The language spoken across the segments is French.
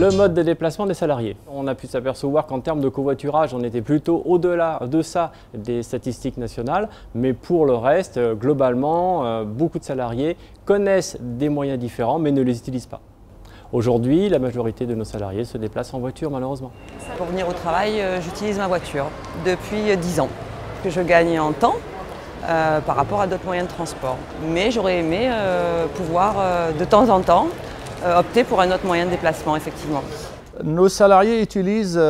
Le mode de déplacement des salariés. On a pu s'apercevoir qu'en termes de covoiturage, on était plutôt au-delà de ça des statistiques nationales, mais pour le reste, globalement, beaucoup de salariés connaissent des moyens différents, mais ne les utilisent pas. Aujourd'hui, la majorité de nos salariés se déplacent en voiture, malheureusement. Pour venir au travail, j'utilise ma voiture depuis 10 ans. Que je gagne en temps par rapport à d'autres moyens de transport. Mais j'aurais aimé pouvoir, de temps en temps, opter pour un autre moyen de déplacement, effectivement. Nos salariés utilisent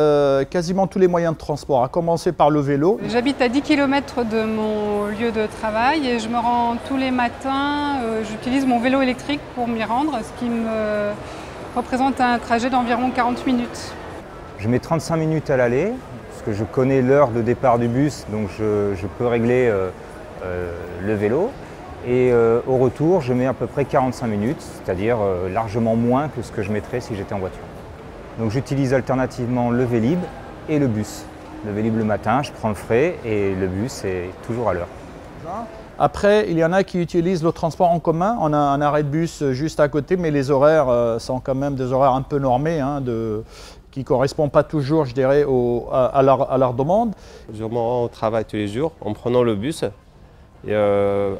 quasiment tous les moyens de transport, à commencer par le vélo. J'habite à 10 km de mon lieu de travail et je me rends tous les matins. J'utilise mon vélo électrique pour m'y rendre, ce qui me représente un trajet d'environ 40 minutes. Je mets 35 minutes à l'aller, parce que je connais l'heure de départ du bus, donc je peux régler le vélo. Et au retour, je mets à peu près 45 minutes, c'est-à-dire largement moins que ce que je mettrais si j'étais en voiture. Donc j'utilise alternativement le Vélib et le bus. Le Vélib le matin, je prends le frais et le bus est toujours à l'heure. Après, il y en a qui utilisent le transport en commun. On a un arrêt de bus juste à côté, mais les horaires sont quand même des horaires un peu normés, qui ne correspondent pas toujours, je dirais, à leur demande. Je me rends au travail tous les jours en prenant le bus. Et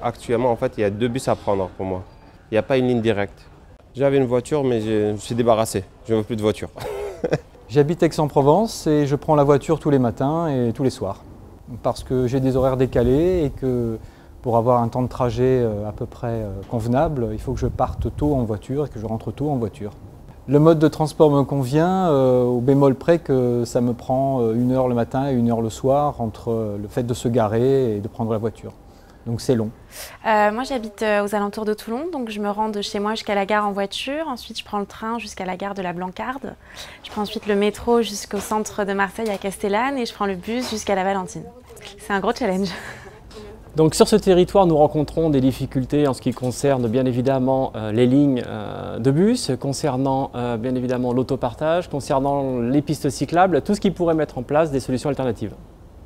actuellement, en fait, il y a 2 bus à prendre pour moi. Il n'y a pas une ligne directe. J'avais une voiture, mais je me suis débarrassé. Je ne veux plus de voiture. J'habite Aix-en-Provence et je prends la voiture tous les matins et tous les soirs. Parce que j'ai des horaires décalés et que pour avoir un temps de trajet à peu près convenable, il faut que je parte tôt en voiture et que je rentre tôt en voiture. Le mode de transport me convient au bémol près que ça me prend 1 heure le matin et 1 heure le soir entre le fait de se garer et de prendre la voiture. Donc c'est long. Moi j'habite aux alentours de Toulon, donc je me rends de chez moi jusqu'à la gare en voiture. Ensuite je prends le train jusqu'à la gare de la Blancarde. Je prends ensuite le métro jusqu'au centre de Marseille à Castellane et je prends le bus jusqu'à la Valentine. C'est un gros challenge. Donc sur ce territoire, nous rencontrons des difficultés en ce qui concerne bien évidemment les lignes de bus, concernant bien évidemment l'autopartage, concernant les pistes cyclables, tout ce qui pourrait mettre en place des solutions alternatives.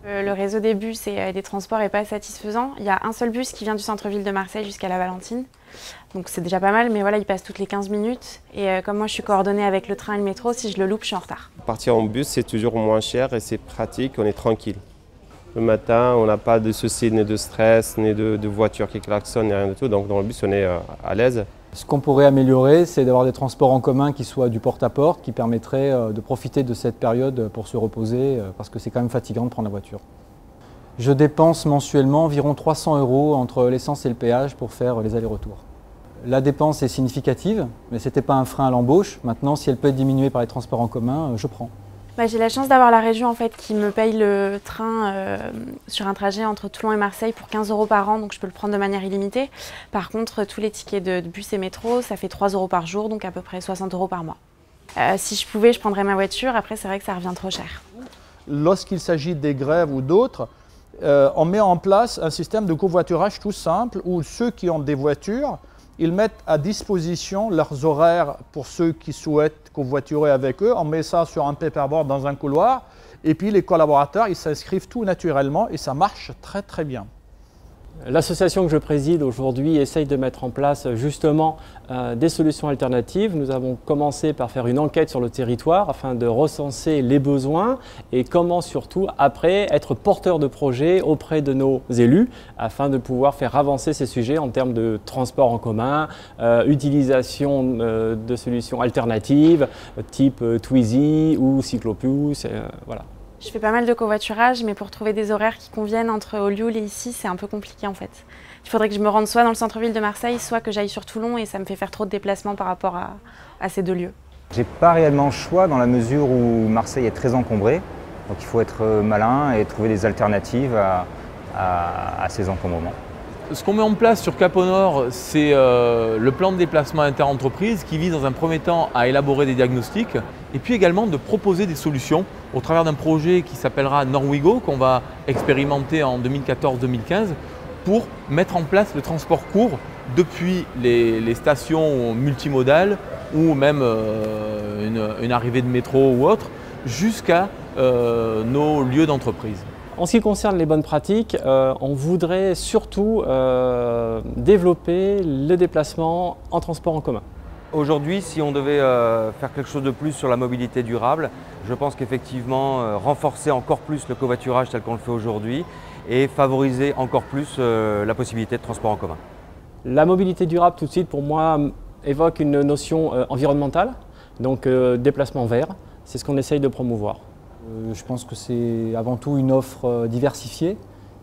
Le réseau des bus et des transports n'est pas satisfaisant. Il y a un seul bus qui vient du centre-ville de Marseille jusqu'à la Valentine. Donc c'est déjà pas mal, mais voilà, il passe toutes les 15 minutes. Et comme moi je suis coordonnée avec le train et le métro, si je le loupe, je suis en retard. Partir en bus, c'est toujours moins cher et c'est pratique, on est tranquille. Le matin, on n'a pas de soucis, ni de stress, ni de voiture qui klaxonne, ni rien du tout. Donc dans le bus, on est à l'aise. Ce qu'on pourrait améliorer, c'est d'avoir des transports en commun qui soient du porte-à-porte, qui permettraient de profiter de cette période pour se reposer, parce que c'est quand même fatigant de prendre la voiture. Je dépense mensuellement environ 300 € entre l'essence et le péage pour faire les allers-retours. La dépense est significative, mais ce n'était pas un frein à l'embauche. Maintenant, si elle peut être diminuée par les transports en commun, je prends. J'ai la chance d'avoir la région en fait, qui me paye le train sur un trajet entre Toulon et Marseille pour 15 € par an, donc je peux le prendre de manière illimitée. Par contre, tous les tickets de bus et métro, ça fait 3 € par jour, donc à peu près 60 € par mois. Si je pouvais, je prendrais ma voiture. Après, c'est vrai que ça revient trop cher. Lorsqu'il s'agit des grèves ou d'autres, on met en place un système de covoiturage tout simple où ceux qui ont des voitures, ils mettent à disposition leurs horaires pour ceux qui souhaitent covoiturer avec eux. On met ça sur un paperboard dans un couloir et puis les collaborateurs, ils s'inscrivent tout naturellement et ça marche très très bien. L'association que je préside aujourd'hui essaye de mettre en place justement des solutions alternatives. Nous avons commencé par faire une enquête sur le territoire afin de recenser les besoins et comment surtout après être porteur de projets auprès de nos élus afin de pouvoir faire avancer ces sujets en termes de transport en commun, utilisation de solutions alternatives type Twizy ou Cyclopus, voilà. Je fais pas mal de covoiturage, mais pour trouver des horaires qui conviennent entre Olioul et ici, c'est un peu compliqué en fait. Il faudrait que je me rende soit dans le centre-ville de Marseille, soit que j'aille sur Toulon et ça me fait faire trop de déplacements par rapport à ces 2 lieux. J'ai pas réellement le choix dans la mesure où Marseille est très encombrée, donc il faut être malin et trouver des alternatives à ces encombrements. Ce qu'on met en place sur Cap au Nord, c'est le plan de déplacement inter-entreprise qui vise dans un premier temps à élaborer des diagnostics et puis également de proposer des solutions au travers d'un projet qui s'appellera Norwigo qu'on va expérimenter en 2014-2015 pour mettre en place le transport court depuis les stations multimodales ou même une arrivée de métro ou autre jusqu'à nos lieux d'entreprise. En ce qui concerne les bonnes pratiques, on voudrait surtout développer le déplacement en transport en commun. Aujourd'hui, si on devait faire quelque chose de plus sur la mobilité durable, je pense qu'effectivement, renforcer encore plus le covoiturage tel qu'on le fait aujourd'hui et favoriser encore plus la possibilité de transport en commun. La mobilité durable, tout de suite, pour moi, évoque une notion environnementale, donc déplacement vert. C'est ce qu'on essaye de promouvoir. Je pense que c'est avant tout une offre diversifiée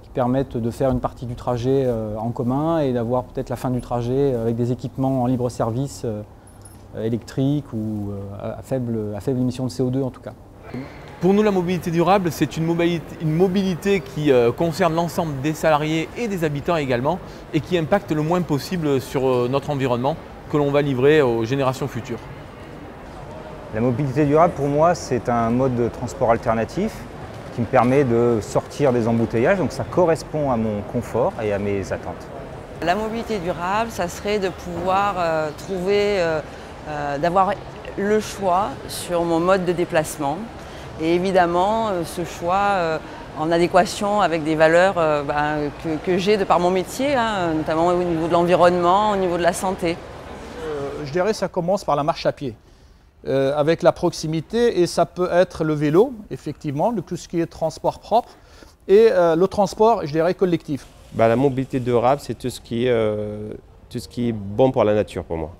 qui permette de faire une partie du trajet en commun et d'avoir peut-être la fin du trajet avec des équipements en libre service électriques ou à faible émission de CO2 en tout cas. Pour nous, la mobilité durable, c'est une mobilité qui concerne l'ensemble des salariés et des habitants également et qui impacte le moins possible sur notre environnement que l'on va livrer aux générations futures. La mobilité durable, pour moi, c'est un mode de transport alternatif qui me permet de sortir des embouteillages, donc ça correspond à mon confort et à mes attentes. La mobilité durable, ça serait de pouvoir d'avoir le choix sur mon mode de déplacement et évidemment ce choix en adéquation avec des valeurs que j'ai de par mon métier, notamment au niveau de l'environnement, au niveau de la santé. Je dirais que ça commence par la marche à pied. Avec la proximité, et ça peut être le vélo, effectivement, tout ce qui est transport propre, et le transport, je dirais, collectif. La mobilité durable, c'est tout ce qui est bon pour la nature pour moi.